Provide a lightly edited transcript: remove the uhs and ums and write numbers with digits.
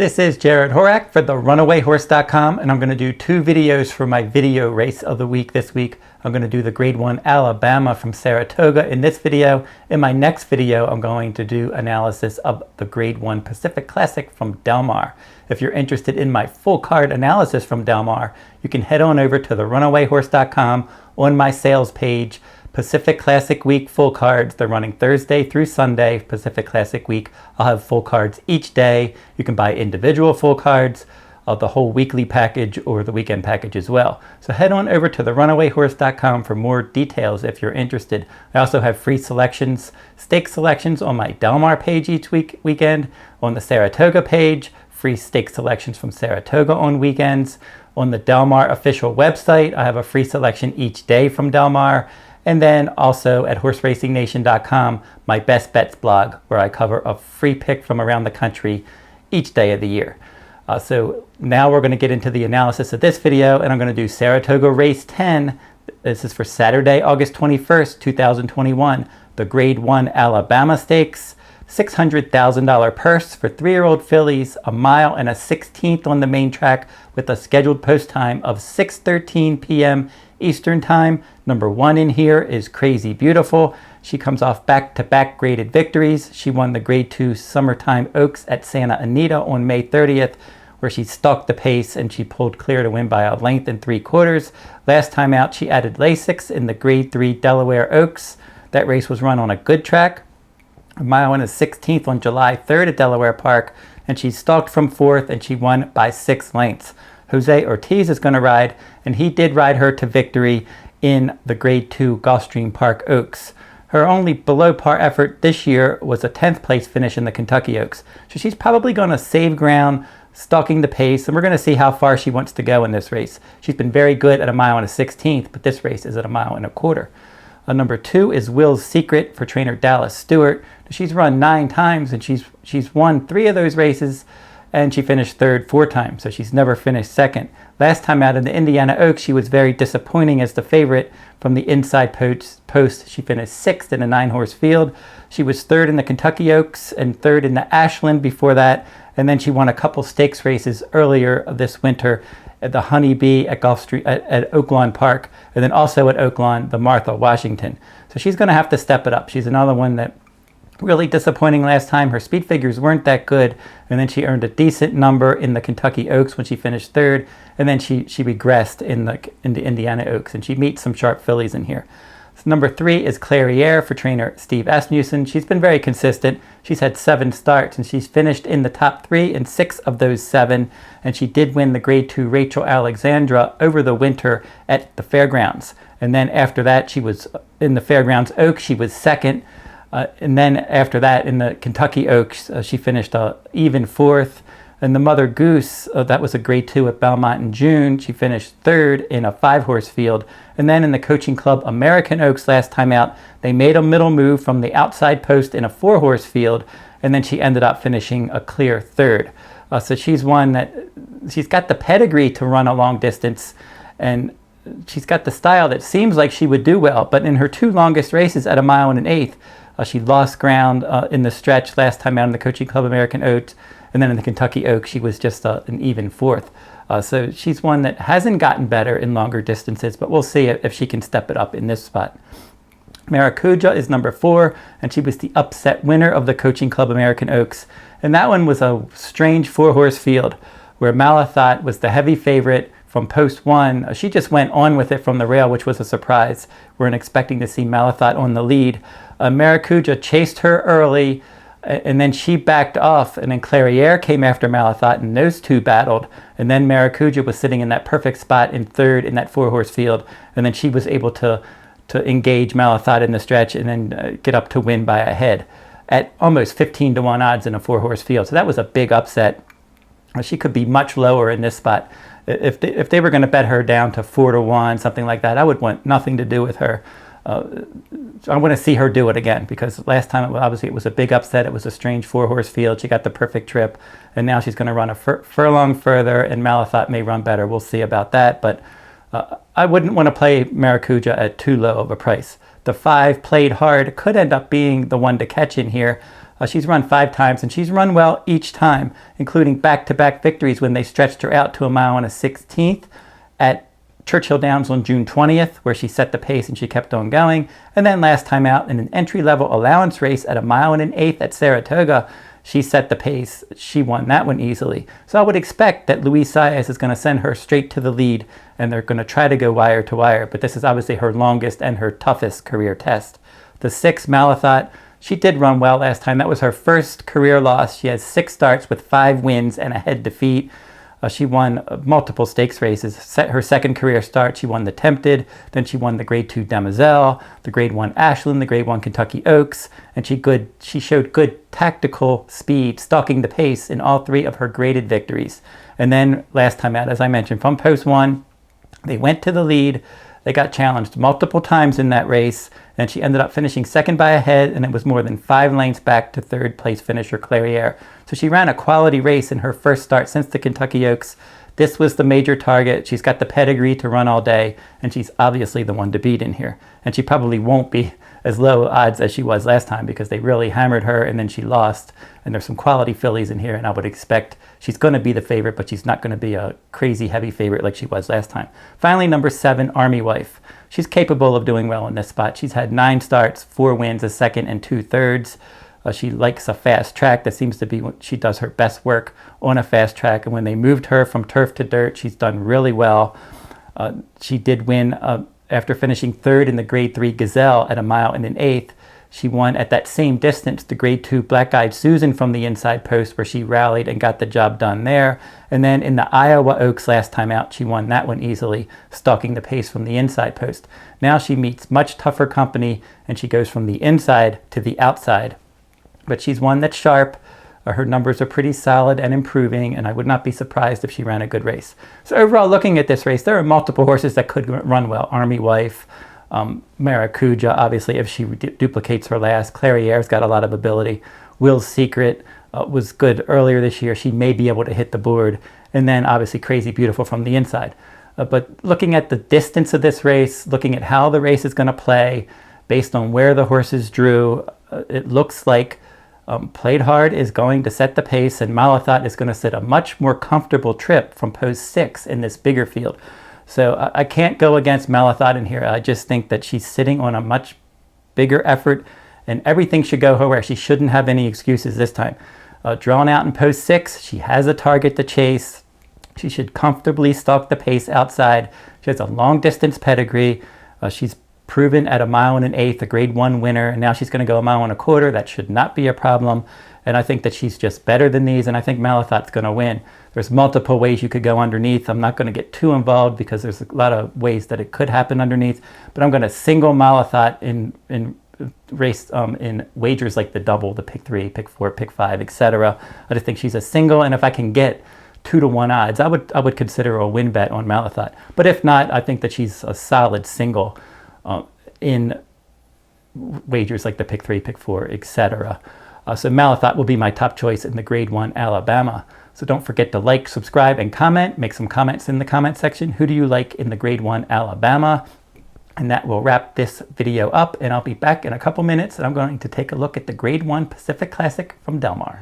This is Jarrod Horak for the RunawayHorse.com, and I'm going to do two videos for my video race of the week this week. I'm going to do the Grade 1 Alabama from Saratoga in this video. In my next video, I'm going to do analysis of the Grade 1 Pacific Classic from Del Mar. If you're interested in my full card analysis from Del Mar, you can head on over to the RunawayHorse.com on my sales page. Pacific Classic Week full cards. They're running Thursday through Sunday. Pacific Classic Week. I'll have full cards each day. You can buy individual full cards of the whole weekly package or the weekend package as well. So head on over to the runawayhorse.com for more details if you're interested. I also have free selections, stake selections on my Del Mar page each weekend, on the Saratoga page, free stake selections from Saratoga on weekends. On the Del Mar official website, I have a free selection each day from Del Mar. And then also at HorseRacingNation.com, my Best Bets blog, where I cover a free pick from around the country each day of the year. So now we're going to get into the analysis of this video, and I'm going to do Saratoga Race 10. This is for Saturday, August 21st, 2021. The Grade 1 Alabama Stakes, $600,000 purse for 3-year-old fillies, a mile and a 16th on the main track with a scheduled post time of 6:13 p.m. Eastern Time. Number 1 in here is Crazy Beautiful. She comes off back-to-back graded victories. She won the Grade 2 Summertime Oaks at Santa Anita on May 30th, where she stalked the pace and she pulled clear to win by a length and 3/4. Last time out, she added Lasix in the Grade 3 Delaware Oaks. That race was run on a good track. A mile and a 16th on July 3rd at Delaware Park, and she stalked from 4th and she won by 6 lengths. Jose Ortiz is going to ride, and he did ride her to victory in the Grade 2 Gulfstream Park Oaks. Her only below par effort this year was a 10th place finish in the Kentucky Oaks. So she's probably going to save ground, stalking the pace, and we're going to see how far she wants to go in this race. She's been very good at a mile and a 16th, but this race is at a mile and a quarter. Number 2 is Will's Secret for trainer Dallas Stewart. She's run 9 times, and she's won 3 of those races, and she finished 3rd 4 times, so she's never finished 2nd. Last time out in the Indiana Oaks, she was very disappointing as the favorite from the inside post. She finished 6th in a 9-horse field. She was 3rd in the Kentucky Oaks and 3rd in the Ashland before that, and then she won a couple stakes races earlier this winter at the Honeybee at at Oaklawn Park, and then also at Oaklawn, the Martha Washington. So she's going to have to step it up. She's another one that really disappointing last time. Her speed figures weren't that good, and then she earned a decent number in the Kentucky Oaks when she finished 3rd, and then she regressed in the Indiana Oaks, and she meets some sharp fillies in here. So number 3 is Clairiere for trainer Steve Asmussen. She's been very consistent. She's had 7 starts, and she's finished in the top 3 in 6 of those 7, and she did win the Grade 2 Rachel Alexandra over the winter at the Fairgrounds. And then after that, she was in the Fairgrounds Oaks, she was 2nd. And then after that, in the Kentucky Oaks, she finished even 4th. And the Mother Goose, that was a Grade 2 at Belmont in June. She finished 3rd in a 5-horse field. And then in the Coaching Club American Oaks last time out, they made a middle move from the outside post in a 4-horse field. And then she ended up finishing a clear 3rd. So she's one that, she's got the pedigree to run a long distance. And she's got the style that seems like she would do well. But in her 2 longest races at a mile and an 1/8, she lost ground in the stretch last time out in the Coaching Club American Oaks, and then in the Kentucky Oaks, she was just an even 4th. So she's one that hasn't gotten better in longer distances, but we'll see if she can step it up in this spot. Maracuja is number 4, and she was the upset winner of the Coaching Club American Oaks. And that one was a strange 4-horse field where Malathaat was the heavy favorite from post 1. She just went on with it from the rail, which was a surprise. We weren't expecting to see Malathaat on the lead. Maracuja chased her early, and then she backed off, and then Clairiere came after Malathaat, and those 2 battled. And then Maracuja was sitting in that perfect spot in 3rd in that 4-horse field, and then she was able to engage Malathaat in the stretch and then get up to win by a head at almost 15-to-1 odds in a 4-horse field. So that was a big upset. She could be much lower in this spot. If they were going to bet her down to 4-to-1, something like that, I would want nothing to do with her. I want to see her do it again, because last time obviously it was a big upset. It was a strange 4-horse field. She got the perfect trip, and now she's going to run a furlong further, and Malathaat may run better. We'll see about that, but I wouldn't want to play Maracuja at too low of a price. The 5 played hard could end up being the one to catch in here. She's run 5 times, and she's run well each time, including back-to-back victories when they stretched her out to a mile and a 16th at Churchill Downs on June 20th, where she set the pace and she kept on going. And then last time out in an entry-level allowance race at a mile and an 1/8 at Saratoga, she set the pace. She won that one easily. So I would expect that Luis Saez is going to send her straight to the lead, and they're going to try to go wire to wire. But this is obviously her longest and her toughest career test. The 6, Malathaat, she did run well last time. That was her first career loss. She has 6 starts with 5 wins and a head defeat. She won multiple stakes races. Her second career start, she won the Tempted, then she won the Grade 2 Demoiselle, the Grade 1 Ashland, the Grade 1 Kentucky Oaks, and she showed good tactical speed, stalking the pace in all 3 of her graded victories. And then last time out, as I mentioned, from Post 1, they went to the lead. They got challenged multiple times in that race, and she ended up finishing second by a head, and it was more than 5 lengths back to third place finisher Clairiere. So she ran a quality race in her first start since the Kentucky Oaks. This was the major target. She's got the pedigree to run all day, and she's obviously the one to beat in here. And she probably won't be as low odds as she was last time because they really hammered her and then she lost. And there's some quality fillies in here, and I would expect she's going to be the favorite, but she's not going to be a crazy heavy favorite like she was last time. Finally, number 7, Army Wife. She's capable of doing well in this spot. She's had 9 starts, 4 wins, a second and 2/3. She likes a fast track. That seems to be when she does her best work, on a fast track. And when they moved her from turf to dirt, she's done really well. She did win after finishing 3rd in the Grade 3 Gazelle at a mile and an 1/8. She won at that same distance the Grade 2 Black-Eyed Susan from the inside post, where she rallied and got the job done there. And then in the Iowa Oaks last time out, she won that one easily, stalking the pace from the inside post. Now she meets much tougher company, and she goes from the inside to the outside. But she's one that's sharp. Her numbers are pretty solid and improving, and I would not be surprised if she ran a good race. So overall, looking at this race, there are multiple horses that could run well. Army Wife, Maracuja, obviously, if she duplicates her last. Clairiere's got a lot of ability. Will's Secret was good earlier this year. She may be able to hit the board. And then, obviously, Crazy Beautiful from the inside. But looking at the distance of this race, looking at how the race is going to play, based on where the horses drew, it looks like Played Hard is going to set the pace, and Malathaat is going to set a much more comfortable trip from Post 6 in this bigger field. So I can't go against Malathaat in here. I just think that she's sitting on a much bigger effort, and everything should go her way. She shouldn't have any excuses this time. Drawn out in Post 6, she has a target to chase. She should comfortably stalk the pace outside. She has a long distance pedigree. She's proven at a mile and an 1/8, a Grade 1 winner, and now she's going to go a mile and a 1/4. That should not be a problem, and I think that she's just better than these, and I think Malathaat's going to win. There's multiple ways you could go underneath. I'm not going to get too involved because there's a lot of ways that it could happen underneath, but I'm going to single Malathaat in race in wagers like the double, the pick 3, pick 4, pick 5, etc. I just think she's a single, and if I can get 2-to-1 odds, I would consider a win bet on Malathaat. But if not, I think that she's a solid single in wagers like the pick 3, pick 4, etc. So Malathaat will be my top choice in the Grade 1 Alabama. So don't forget to like, subscribe, and comment. Make some comments in the comment section. Who do you like in the Grade 1 Alabama? And that will wrap this video up, and I'll be back in a couple minutes, and I'm going to take a look at the Grade 1 Pacific Classic from Del Mar.